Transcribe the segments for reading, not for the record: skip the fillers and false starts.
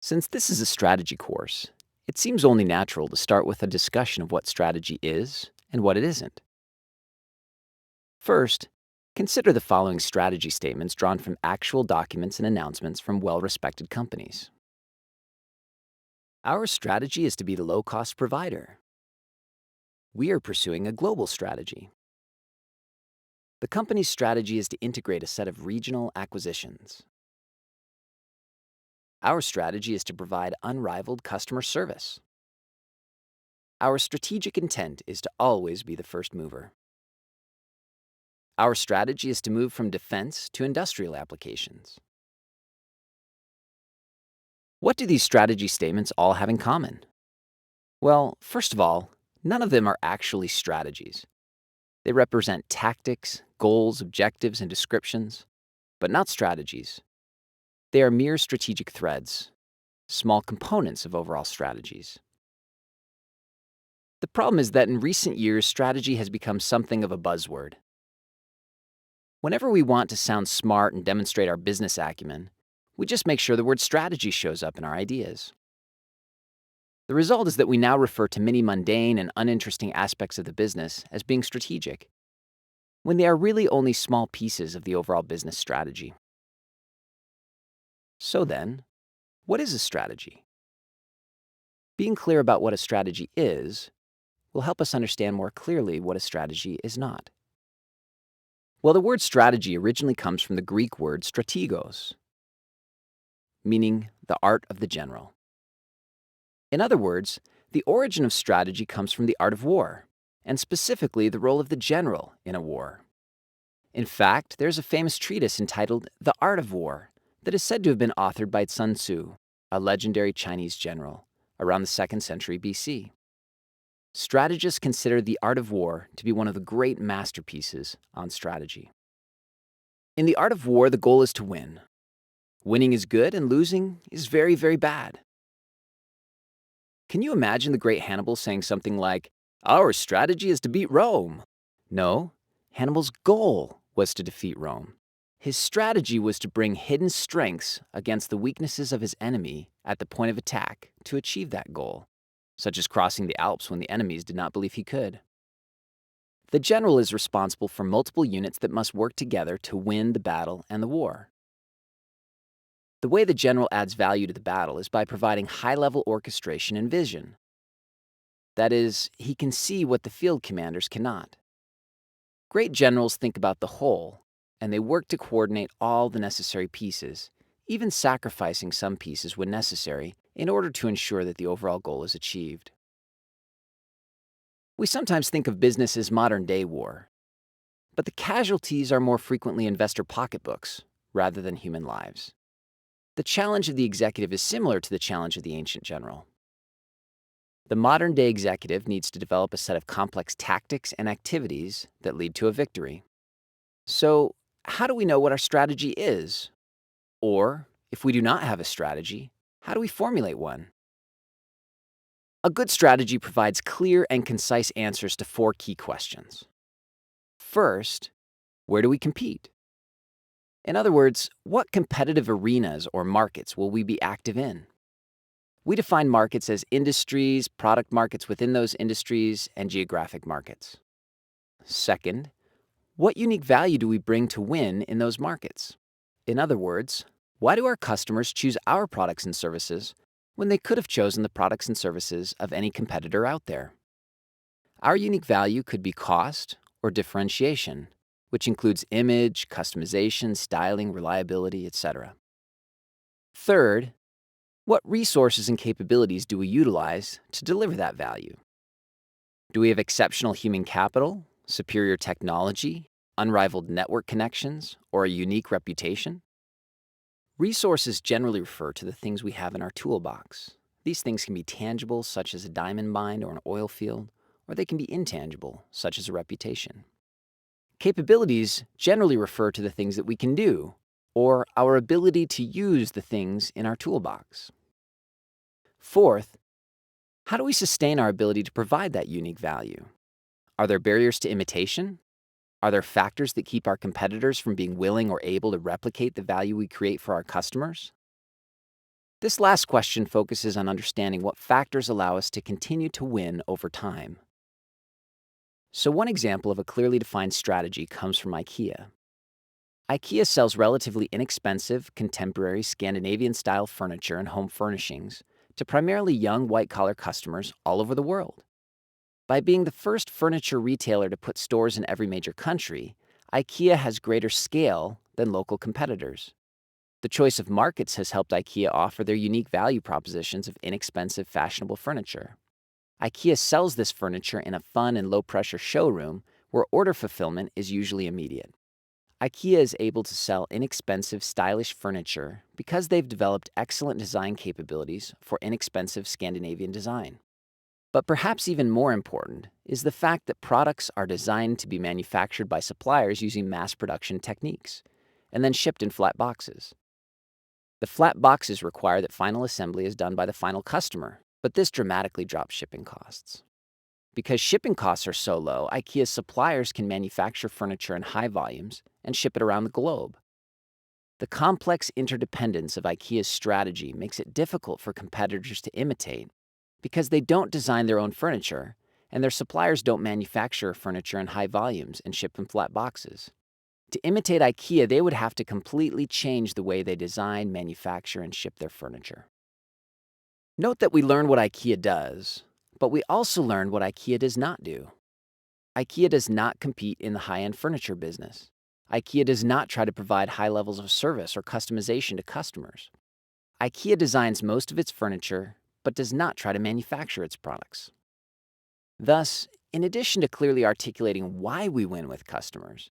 Since this is a strategy course, it seems only natural to start with a discussion of what strategy is and what it isn't. First, consider the following strategy statements drawn from actual documents and announcements from well respected companies. Our strategy is to be the low cost provider. We are pursuing a global strategy. The company's strategy is to integrate a set of regional acquisitions. Our strategy is to provide unrivaled customer service. Our strategic intent is to always be the first mover. Our strategy is to move from defense to industrial applications. What do these strategy statements all have in common? Well, first of all, none of them are actually strategies. They represent tactics, goals, objectives, and descriptions, but not strategies. They are mere strategic threads, small components of overall strategies. The problem is that in recent years, strategy has become something of a buzzword. Whenever we want to sound smart and demonstrate our business acumen, we just make sure the word strategy shows up in our ideas. The result is that we now refer to many mundane and uninteresting aspects of the business as being strategic, when they are really only small pieces of the overall business strategy. So then, what is a strategy? Being clear about what a strategy is will help us understand more clearly what a strategy is not. Well, the word strategy originally comes from the Greek word strategos, meaning the art of the general. In other words, the origin of strategy comes from the art of war, and specifically the role of the general in a war. In fact, there's a famous treatise entitled The Art of War that is said to have been authored by Sun Tzu, a legendary Chinese general, around the 2nd century BC. Strategists consider The Art of War to be one of the great masterpieces on strategy. In The Art of War, the goal is to win. Winning is good and losing is very, very bad. Can you imagine the great Hannibal saying something like, "Our strategy is to beat Rome"? No, Hannibal's goal was to defeat Rome. His strategy was to bring hidden strengths against the weaknesses of his enemy at the point of attack to achieve that goal, such as crossing the Alps when the enemies did not believe he could. The general is responsible for multiple units that must work together to win the battle and the war. The way the general adds value to the battle is by providing high-level orchestration and vision. That is, he can see what the field commanders cannot. Great generals think about the whole, and they work to coordinate all the necessary pieces, even sacrificing some pieces when necessary in order to ensure that the overall goal is achieved. We sometimes think of business as modern-day war, but the casualties are more frequently investor pocketbooks rather than human lives. The challenge of the executive is similar to the challenge of the ancient general. The modern-day executive needs to develop a set of complex tactics and activities that lead to a victory. So, how do we know what our strategy is? Or, if we do not have a strategy, how do we formulate one? A good strategy provides clear and concise answers to 4 key questions. First, where do we compete? In other words, what competitive arenas or markets will we be active in? We define markets as industries, product markets within those industries, and geographic markets. Second, what unique value do we bring to win in those markets? In other words, why do our customers choose our products and services when they could have chosen the products and services of any competitor out there? Our unique value could be cost or differentiation, which includes image, customization, styling, reliability, etc. Third, what resources and capabilities do we utilize to deliver that value? Do we have exceptional human capital, superior technology, unrivaled network connections, or a unique reputation? Resources generally refer to the things we have in our toolbox. These things can be tangible, such as a diamond mine or an oil field, or they can be intangible, such as a reputation. Capabilities generally refer to the things that we can do, or our ability to use the things in our toolbox. Fourth, how do we sustain our ability to provide that unique value? Are there barriers to imitation? Are there factors that keep our competitors from being willing or able to replicate the value we create for our customers? This last question focuses on understanding what factors allow us to continue to win over time. So one example of a clearly defined strategy comes from IKEA. IKEA sells relatively inexpensive, contemporary Scandinavian-style furniture and home furnishings to primarily young white-collar customers all over the world. By being the first furniture retailer to put stores in every major country, IKEA has greater scale than local competitors. The choice of markets has helped IKEA offer their unique value propositions of inexpensive, fashionable furniture. IKEA sells this furniture in a fun and low-pressure showroom where order fulfillment is usually immediate. IKEA is able to sell inexpensive, stylish furniture because they've developed excellent design capabilities for inexpensive Scandinavian design. But perhaps even more important is the fact that products are designed to be manufactured by suppliers using mass production techniques and then shipped in flat boxes. The flat boxes require that final assembly is done by the final customer, but this dramatically drops shipping costs. Because shipping costs are so low, IKEA's suppliers can manufacture furniture in high volumes and ship it around the globe. The complex interdependence of IKEA's strategy makes it difficult for competitors to imitate because they don't design their own furniture and their suppliers don't manufacture furniture in high volumes and ship in flat boxes. To imitate IKEA, they would have to completely change the way they design, manufacture, and ship their furniture. Note that we learned what IKEA does, but we also learned what IKEA does not do. IKEA does not compete in the high-end furniture business. IKEA does not try to provide high levels of service or customization to customers. IKEA designs most of its furniture, but does not try to manufacture its products. Thus, in addition to clearly articulating why we win with customers,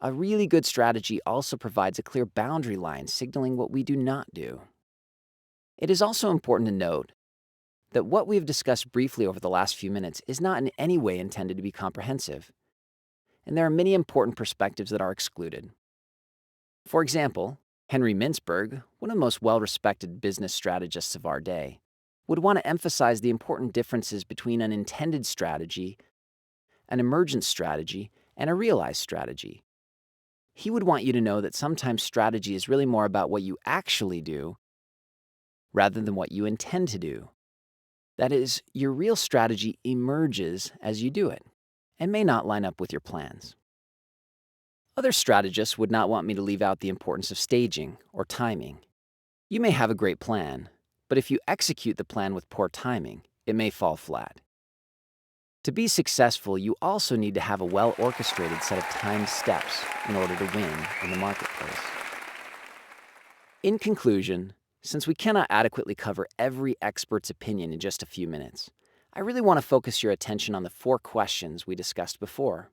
a really good strategy also provides a clear boundary line signaling what we do not do. It is also important to note that what we have discussed briefly over the last few minutes is not in any way intended to be comprehensive, and there are many important perspectives that are excluded. For example, Henry Mintzberg, one of the most well-respected business strategists of our day, would want to emphasize the important differences between an intended strategy, an emergent strategy, and a realized strategy. He would want you to know that sometimes strategy is really more about what you actually do rather than what you intend to do. That is, your real strategy emerges as you do it and may not line up with your plans. Other strategists would not want me to leave out the importance of staging or timing. You may have a great plan, but if you execute the plan with poor timing, it may fall flat. To be successful, you also need to have a well-orchestrated set of timed steps in order to win in the marketplace. In conclusion, since we cannot adequately cover every expert's opinion in just a few minutes, I really want to focus your attention on the 4 questions we discussed before.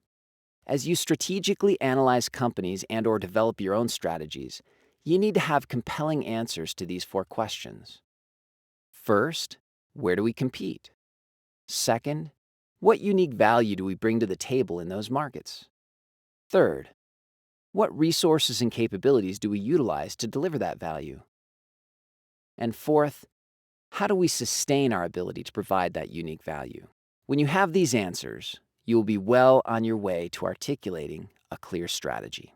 As you strategically analyze companies and/or develop your own strategies, you need to have compelling answers to these 4 questions. First, where do we compete? Second, what unique value do we bring to the table in those markets? Third, what resources and capabilities do we utilize to deliver that value? And fourth, how do we sustain our ability to provide that unique value? When you have these answers, you will be well on your way to articulating a clear strategy.